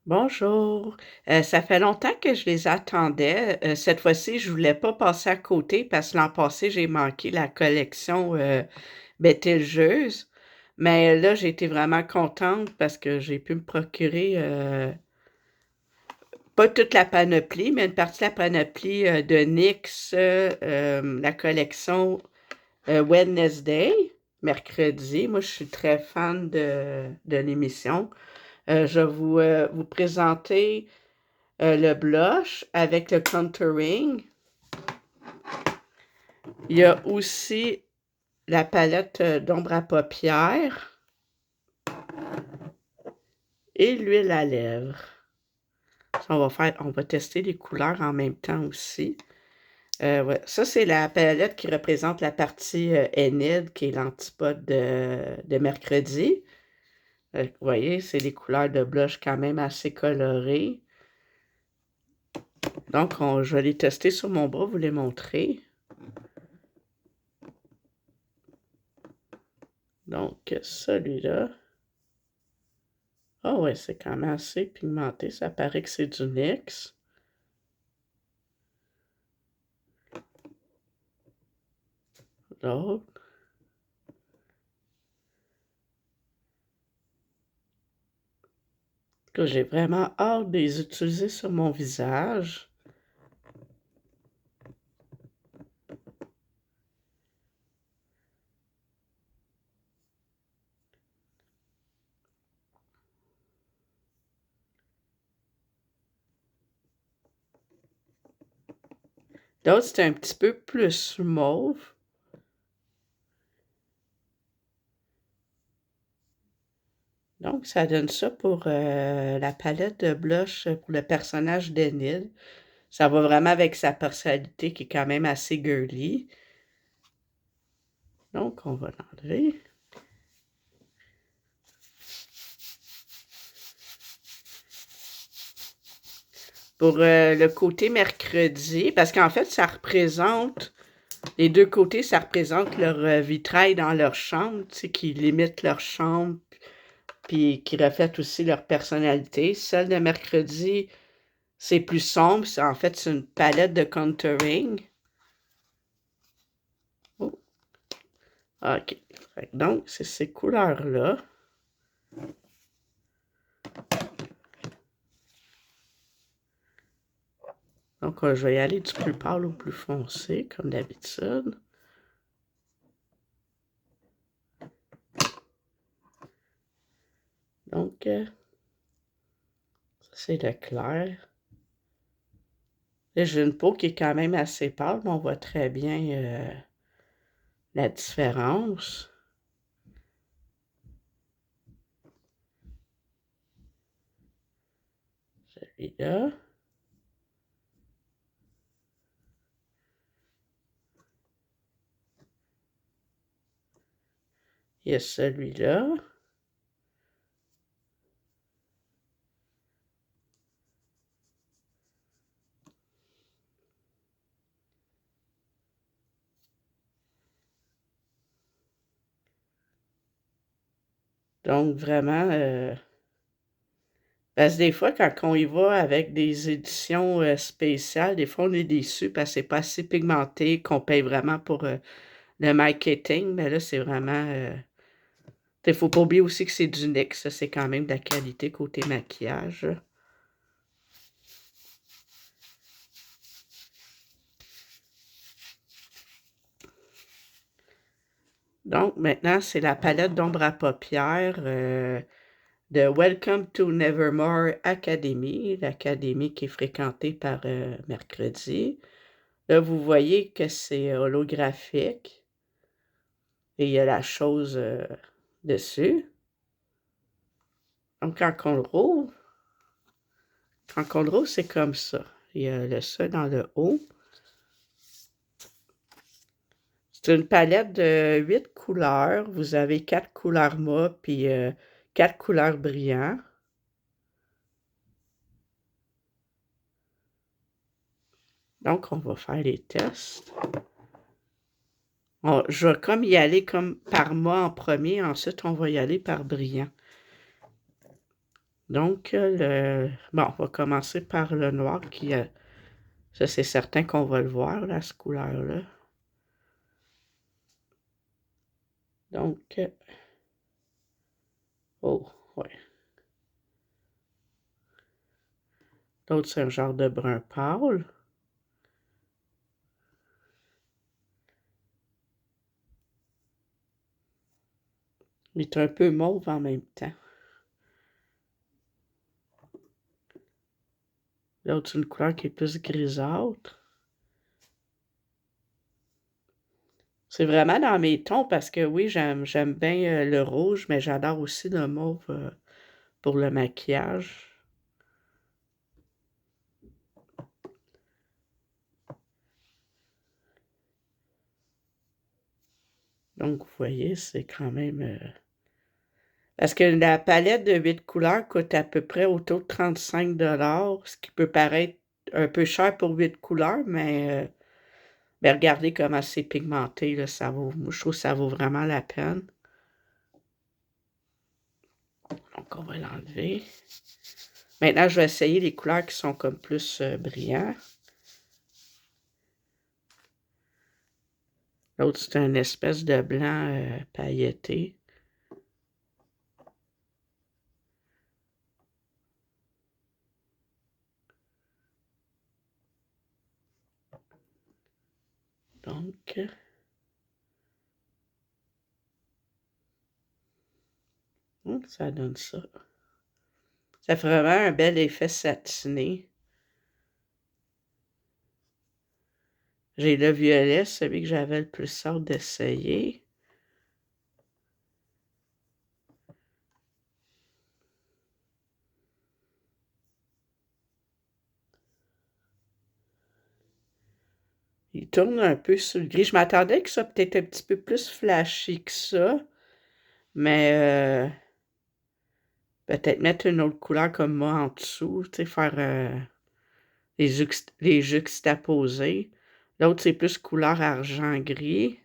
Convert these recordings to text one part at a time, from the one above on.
Bonjour. Ça fait longtemps que je les attendais. Cette fois-ci, je voulais pas passer à côté parce que l'an passé, j'ai manqué la collection, Bételgeuse. Mais là, j'ai été vraiment contente parce que j'ai pu me procurer, pas toute la panoplie, mais une partie de la panoplie, de NYX, la collection, Wednesday, mercredi. Moi, je suis très fan de l'émission. Je vais vous présenter le blush avec le contouring. Il y a aussi la palette d'ombre à paupières et l'huile à lèvres. Ça, on va tester les couleurs en même temps aussi. Ouais. Ça, c'est la palette qui représente la partie Enid, qui est l'antipode de mercredi. Vous voyez, c'est des couleurs de blush quand même assez colorées. Donc, je vais les tester sur mon bras, vous les montrer. Donc, celui-là. Ah ouais, c'est quand même assez pigmenté. Ça paraît que c'est du NYX. L'autre. Que j'ai vraiment hâte de les utiliser sur mon visage. L'autre, c'est un petit peu plus mauve. Donc, ça donne ça pour la palette de blush pour le personnage d'Enid. Ça va vraiment avec sa personnalité qui est quand même assez girly. Donc, on va l'enlever. Pour le côté mercredi, parce qu'en fait, ça représente, les deux côtés, ça représente leur vitrail dans leur chambre, tu sais, qui limite leur chambre, puis qui reflète aussi leur personnalité. Celle de mercredi, c'est plus sombre, en fait, c'est une palette de contouring. Oh, OK. Donc, c'est ces couleurs-là. Donc, je vais y aller du plus pâle au plus foncé, comme d'habitude. Donc, ça, c'est le clair. Là, j'ai une peau qui est quand même assez pâle, mais on voit très bien la différence. Celui-là. Il y a celui-là. Donc, vraiment, parce que des fois, quand on y va avec des éditions spéciales, des fois, on est déçu parce que c'est pas assez pigmenté, qu'on paye vraiment pour le marketing. Mais là, c'est vraiment... il faut pas oublier aussi que c'est du NYX. Ça, c'est quand même de la qualité côté maquillage. Donc, maintenant, c'est la palette d'ombre à paupières de Welcome to Nevermore Academy, l'académie qui est fréquentée par Mercredi. Là, vous voyez que c'est holographique et il y a la chose dessus. Donc, quand on le rouvre, c'est comme ça. Il y a le ça dans le haut. C'est une palette de 8 couleurs. Vous avez 4 couleurs mat puis 4 couleurs brillantes. Donc, on va faire les tests. Je vais comme y aller comme par mat en premier, ensuite on va y aller par brillant. Donc, bon, on va commencer par le noir qui, ça c'est certain qu'on va le voir, là, cette couleur-là. Donc, oh, ouais. L'autre, c'est un genre de brun pâle. Il est un peu mauve en même temps. L'autre, c'est une couleur qui est plus grisâtre. C'est vraiment dans mes tons parce que oui, j'aime bien le rouge, mais j'adore aussi le mauve pour le maquillage. Donc, vous voyez, c'est quand même... Parce que la palette de 8 couleurs coûte à peu près autour de 35 ce qui peut paraître un peu cher pour 8 couleurs, mais regardez comment c'est pigmenté, là, ça vaut, moi, je trouve que ça vaut vraiment la peine. Donc, on va l'enlever. Maintenant, je vais essayer les couleurs qui sont comme plus brillantes. L'autre, c'est une espèce de blanc pailleté. Donc, ça donne ça. Ça fait vraiment un bel effet satiné. J'ai le violet, celui que j'avais le plus hâte d'essayer. Il tourne un peu sur le gris. Je m'attendais que ça peut-être un petit peu plus flashy que ça. Mais peut-être mettre une autre couleur comme moi en dessous. Tu sais, faire les juxtaposer. L'autre, c'est plus couleur argent-gris.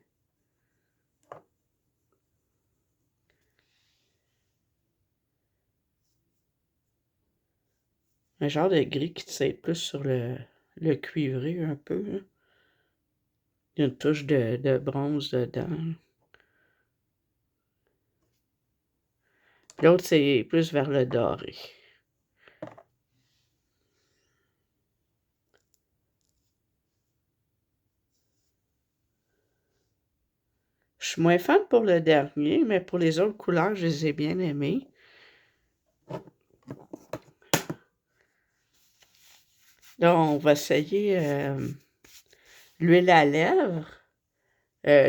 Un genre de gris qui tire plus sur le cuivré un peu. Hein. Il y a une touche de bronze dedans. L'autre, c'est plus vers le doré. Je suis moins fan pour le dernier, mais pour les autres couleurs, je les ai bien aimées. Là, on va essayer l'huile à lèvres,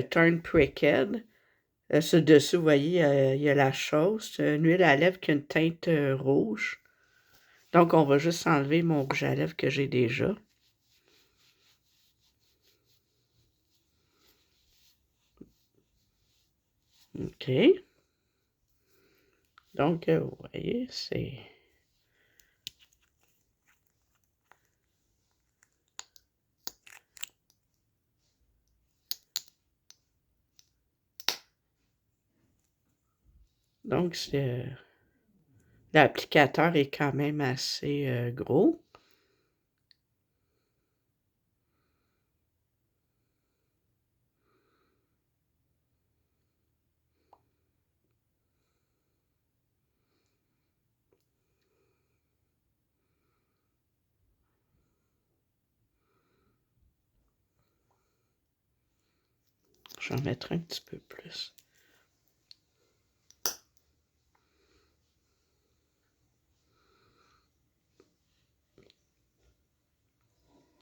Turn Pricked. Sur dessus, vous voyez, il y a la chose. C'est une huile à lèvres qui a une teinte rouge. Donc, on va juste enlever mon rouge à lèvres que j'ai déjà. OK. Donc, vous voyez, c'est... Donc, l'applicateur est quand même assez gros. Je vais en mettre un petit peu plus.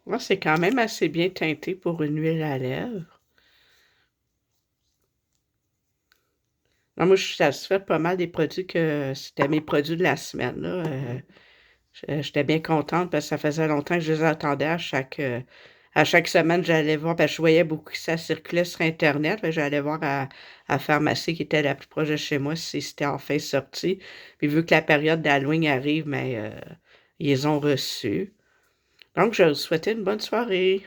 Moi, c'est quand même assez bien teinté pour une huile à lèvres. Non, moi, je suis satisfaite pas mal des produits que c'était mes produits de la semaine. Là. J'étais bien contente parce que ça faisait longtemps que je les attendais à chaque semaine, j'allais voir, parce que je voyais beaucoup que ça circulait sur Internet. J'allais voir à la pharmacie qui était la plus proche de chez moi si c'était enfin sorti. Puis vu que la période d'Halloween arrive, mais ils les ont reçus. Donc, je vous souhaite une bonne soirée.